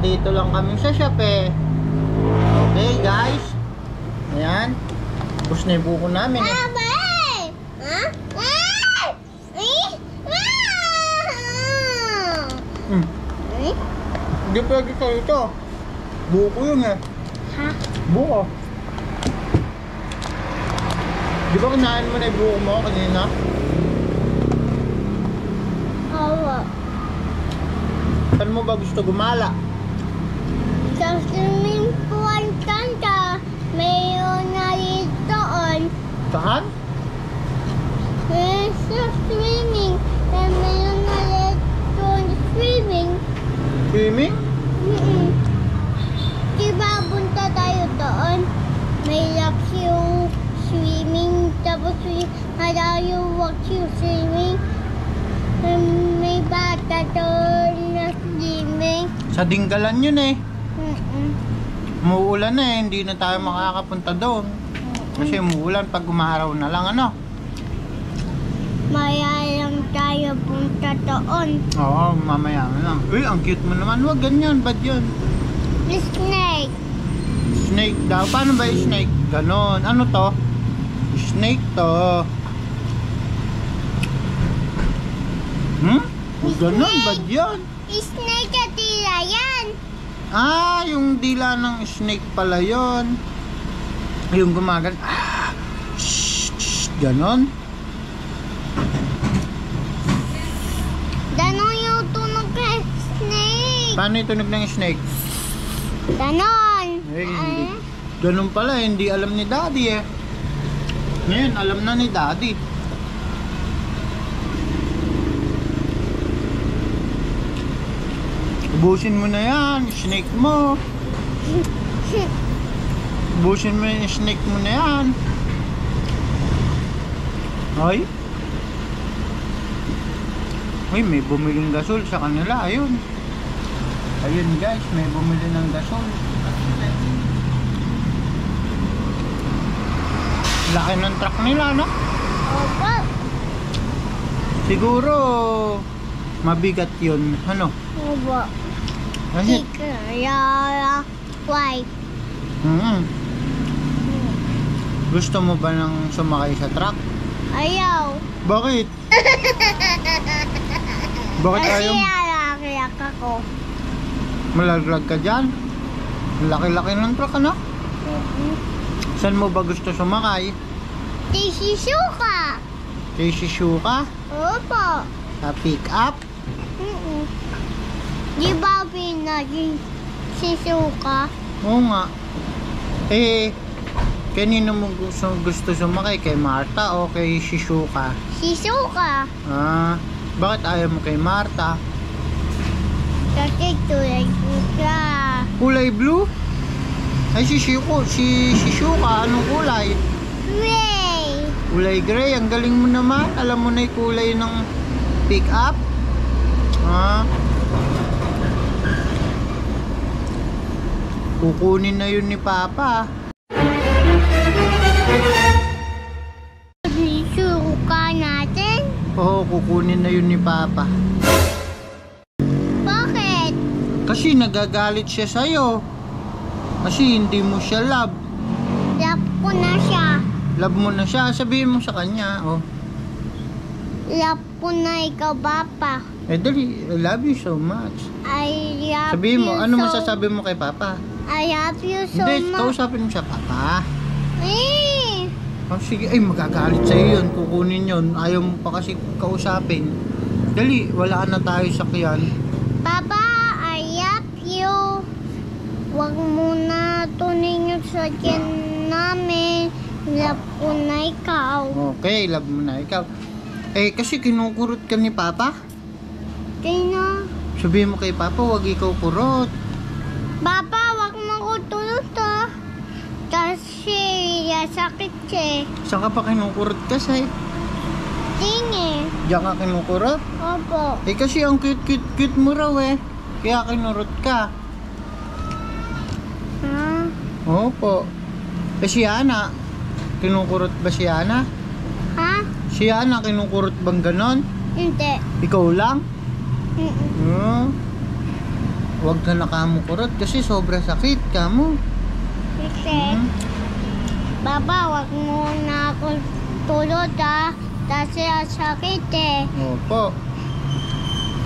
nandito lang kami sa shop eh. Okay guys. Ayan. Tapos na yung buko namin eh. Hindi pwede sa'yo ito. Buko yun eh. Ha? Buko. Di ba kinain mo na yung buko mo kanina? Oo. Saan mo ba gusto gumala? Sa swimming pool kanta, mayroon na doon. Saan? Sa swimming, mayroon na doon swimming. Swimming? Diba punta tayo doon? May laps yung swimming, tapos tayo walk yung swimming. May bata doon na swimming. Sa Dinggalan yun eh. Umuulan na eh, hindi na tayo makakapunta doon. Kasi umuulan pag umaraw na lang ano. Maya lang tayo punta doon. Oo, mamaya na lang. Uy, ang cute mo naman. Huwag ganyan, bad yun. Snake. Snake daw. Paano ba yung snake? Ganon. Ano to? Snake to. Ganon, bad yun. Snake at tila yan. Ah, yung dila ng snake pala yun. Yung gumagan. Ganon. Ganon yung tunog kay snake. Paano yung tunog ng snake? Ganon. Eh, hindi. Ganon pala, hindi alam ni Daddy eh. Ngayon, alam na ni Daddy. Ubusin mo na yan, snake mo. Ubusin mo yung snake mo na yan. Ay. Uy, may bumiling gasol sa kanila, ayun. Ayun guys, may bumili ng gasol. Laki ng truck nila, no? Opo. Siguro mabigat yun, ano? Opo. Kasi, Why? gusto mo ba nang sumakay sa truck? Ayaw. Bakit? Bakit Kasi ayaw? alak ako. Malaglag ka dyan? Laki-laki ng truck, ano? Saan mo ba gusto sumakay? Tisisuka. Kay Shishuka? Opo. Sa pick up? Di ba pinaging sisuka? Oo nga. Eh, kanino mo gusto sumakay? Kay Marta o kay Shishuka? Sisuka. Ah, bakit ayaw mo kay Marta? Kasi tulad suka. Kulay blue? Ay, si Shishuka, anong kulay? Ray. Kulay gray, ang galing mo naman. Alam mo na yung kulay ng pick up? Ah. Kukunin na yun ni Papa. Sisuka natin? Oo, kukunin na yun ni Papa. Bakit? Kasi nagagalit siya sa'yo. Kasi hindi mo siya love. Love ko na siya. Love mo na siya. Sabihin mo sa kanya, oh. Love ko na ikaw, Papa. Eh dali, I love you so much. I love Sabihin you mo, ano so... masasabi mo kay Papa? I love you so Hindi, much. kausapin mo siya, Papa. Eh. Oh, sige, ay magagalit sa'yo yun. Kukunin yun. Ayaw mo pa kasi kausapin. Dali, wala na tayo sakyan. Papa, I love you. Huwag mo na tunin yung sakyan namin. Love ko na ikaw. Okay, love mo na ikaw. Eh, kasi kinukurot ka ni Papa. Tina. Sabihin mo kay Papa, wag ikaw kurot. Papa, huwag mo ko tulot ah. Kasi sakit siya. Saan ka pa kinukurot kasi? Tingi. Diyan ka kinukurot? Opo. Eh, kasi ang cute mo raw eh. Kaya kinurot ka. Ha? Opo. Eh, si Ana, kinukurot ba si Ana? Ha? Si Ana, kinukurot bang ganon? Hindi. Ikaw lang? Mm-mm. Hmm. Huwag ka nakamukurot kasi sobra sakit ka mo. Kasi, Baba, wag mo na ako tulod ha. Kasi ang sakit eh. Opo.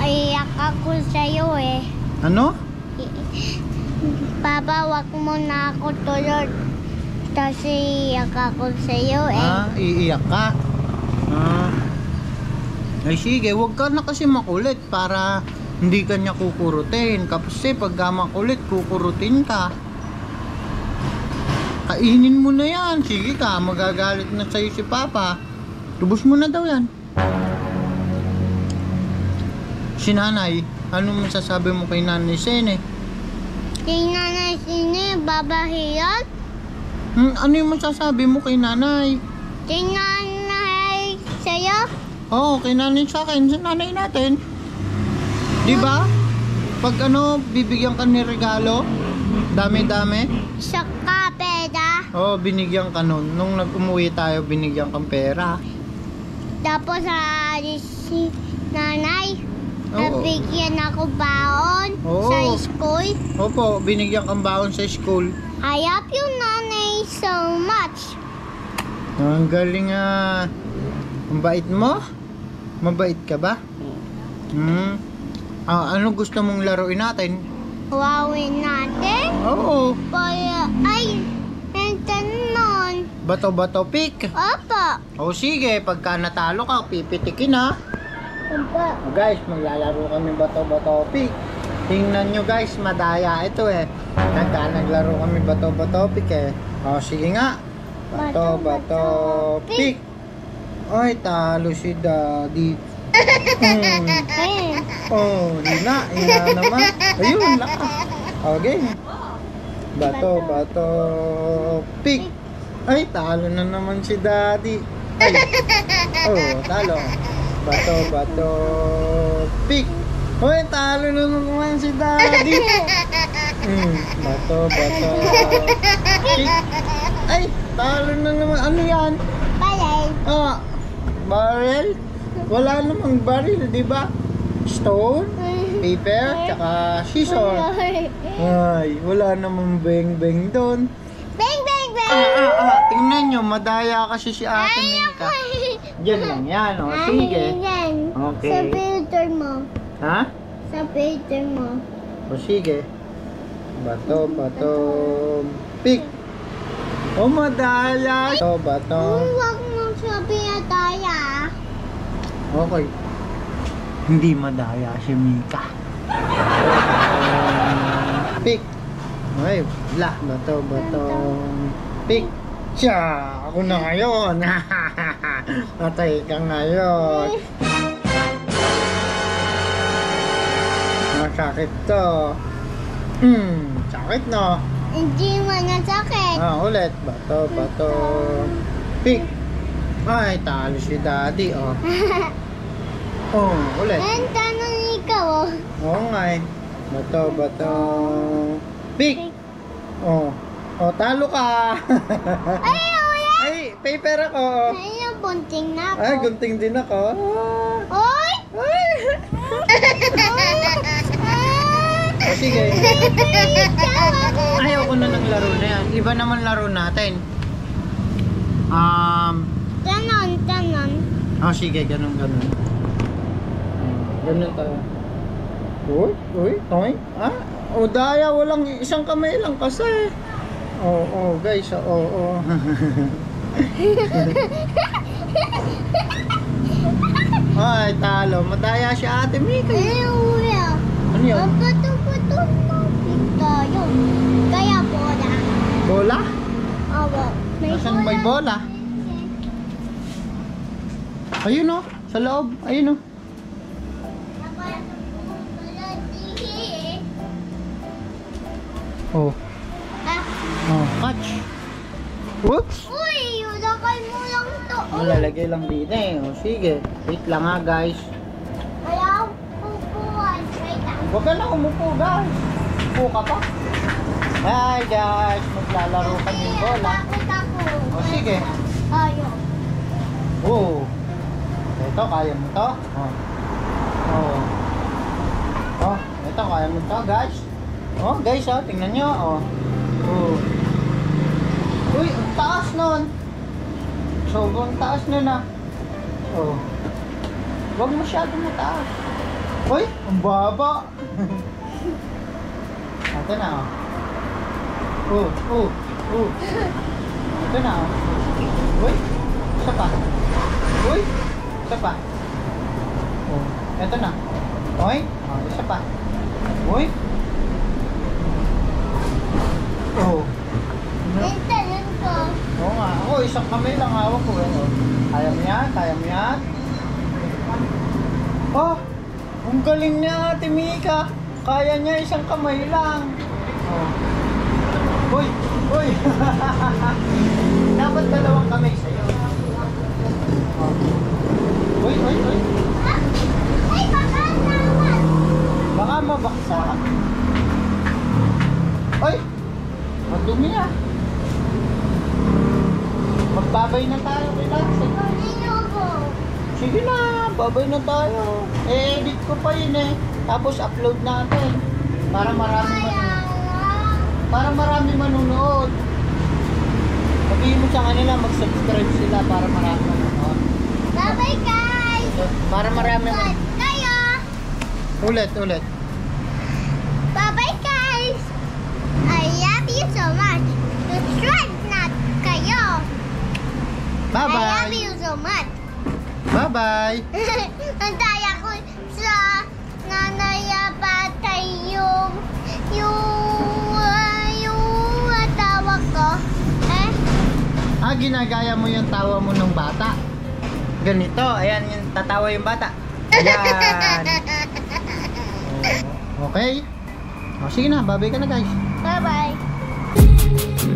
Aiyak ako sa'yo eh. Ano? Baba, wag mo na ako tulod. Kasi iyak ako sa'yo eh. Ah, iiyak ka? Ah. Ay sige, huwag ka na kasi makulit para hindi ka niya kukurutin. Kasi pagka makulit, kukurutin ka. Kainin mo na yan. Sige ka, magagalit na sa'yo si Papa. Lubos mo na daw yan. Si Nanay, ano masasabi mo kay Nanay Sene? Si Nanay Sine, babahiyat. Ano yung masasabi mo kay Nanay? Si Nanay sa'yo. Oo, kay Nanay sa akin, sa Nanay natin. Di ba? Pag bibigyan ka ni regalo, dami-dami. Sa kapeda. Oo, binigyan ka nun. Nung nag-umuwi tayo, binigyan kang pera. Tapos si Nanay, Oo. nabigyan ako baon Oo. sa school. Opo, binigyan kang baon sa school. I love you, Nanay, so much. Ang galing ang bait mo? Mabait ka ba? Ano gusto mong laruin natin? Wawin natin. Oo. Ito nun. Bato-bato pick. Opo. O sige, pagka natalo ka, pipitikin ha. Opo. Guys, maglalaro kami bato-bato pick. Tingnan nyo guys, madaya ito eh. Naglaro kami bato-bato pick eh. O sige nga. Bato-bato pick. Ay, talo si Daddy. Ayun. Oh, hina naman. Ayun, lakas. Okay. Bato, pick. Ay, talo na naman si Daddy. Ay. Oh, talo. Bato, pick. Hoy, talo na naman si Daddy. Bato, pick. Ay, talo na naman. Ano yan? Balay. Barrel? Wala namang barrel, di ba? Stone, paper, tsaka scissor. Ay, wala namang beng-beng doon. Bang, bang, bang. Tingnan nyo, madaya kasi si Ate Mika. Diyan lang yan, o. Sige. Okay. Sa filter mo. Ha? Sa filter mo. O sige. Bato, pick. O, madaya. Bato. Huwag mo sabihin tayo ah. Okay. Hindi madaya si Mika. Pick. Ay, bato, pick. Siya, ako na ngayon. Patay ka ngayon. Masakit to. Sakit no? Hindi mo nasakit. Ulit. Bato, pick. Ay, talo si Daddy, oh. Ulit. Ang tanong ikaw oh. Oo nga eh. Bato, pick. Talo ka. Ay, ulit. Ay, paper ako. Ay, bunting na ako. Ay, gunting din ako. Oy! Ay. Sige. Ayoko na ng laro na yan. Iba naman laro natin. Ganon. Sige, ganun. Ganun tayo. Uy, toy. Daya, walang isang kamay lang kasi. Guys, Ay, talo. Madaya si Ate Mika. Ay, uwi. Ano yun? Bato mo. Tayo. Kaya bola. Bola? Opo. Nasaan may bola? Ayun o, sa loob. Ayun o. Catch. Whoops. Uy, ulakay mo lang to. Malalagay lang dito eh. Sige. Wait lang ha guys. Ayaw, pupuan. Wait lang. Huwag ka na umupo guys. Upo ka pa. Hi guys. Maglalaro kami ng bola. Bakit ako? Sige. Ayaw. Ito, kaya mo to? Ito, kaya mo to guys. Oh, guys, tingnan nyo. Oh. Oh. Uy, ang taas nun. Sobrang taas nun ah. Oh. Huwag masyadong mataas. Uy, ang baba. Ito na oh. Ito na oh. Uy, isa pa. Uy, isa pa. Oh, ito na. Uy, oh, isa pa. Uy. Oh. Talon ko. Oo nga. Ako, isang kamay lang hawak ko. Eh. Oh. Kaya mo yan? Kaya mo yan? Oh, ang galing niya, Ate Mika. Kaya niya isang kamay lang. Oh. Uy, uy. Dapat dalawang kamay sa'yo. Oh. Uy, uy, uy. Ay, baka naman. Baka mabaksak. Uy, madumi ah. Magbabay na tayo kita. Ayoko. Sige na, babay na tayo. Eh-edit ko pa yun eh. Tapos upload natin. Para marami manunood. Sabihin mo sa kanila, mag-subscribe sila para marami manunood. Bye-bye, guys. Para marami Bye kayo. Ulit. Bye-bye, guys. I love you so much. Subscribe na kayo. I love Bye-bye. you so much. Bye-bye. Ang daya ko sa nanaya patay yung tawag ko. Ginagaya mo yung tawa mo ng bata. Ganito, ayan yung tatawa yung bata. Ayan. Okay. O, sige na, babay ka na guys. Bye-bye.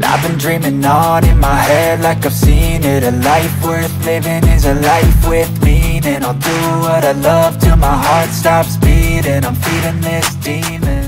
I've been dreaming on in my head like I've seen it. A life worth living is a life with meaning. I'll do what I love till my heart stops beating. I'm feeding this demon.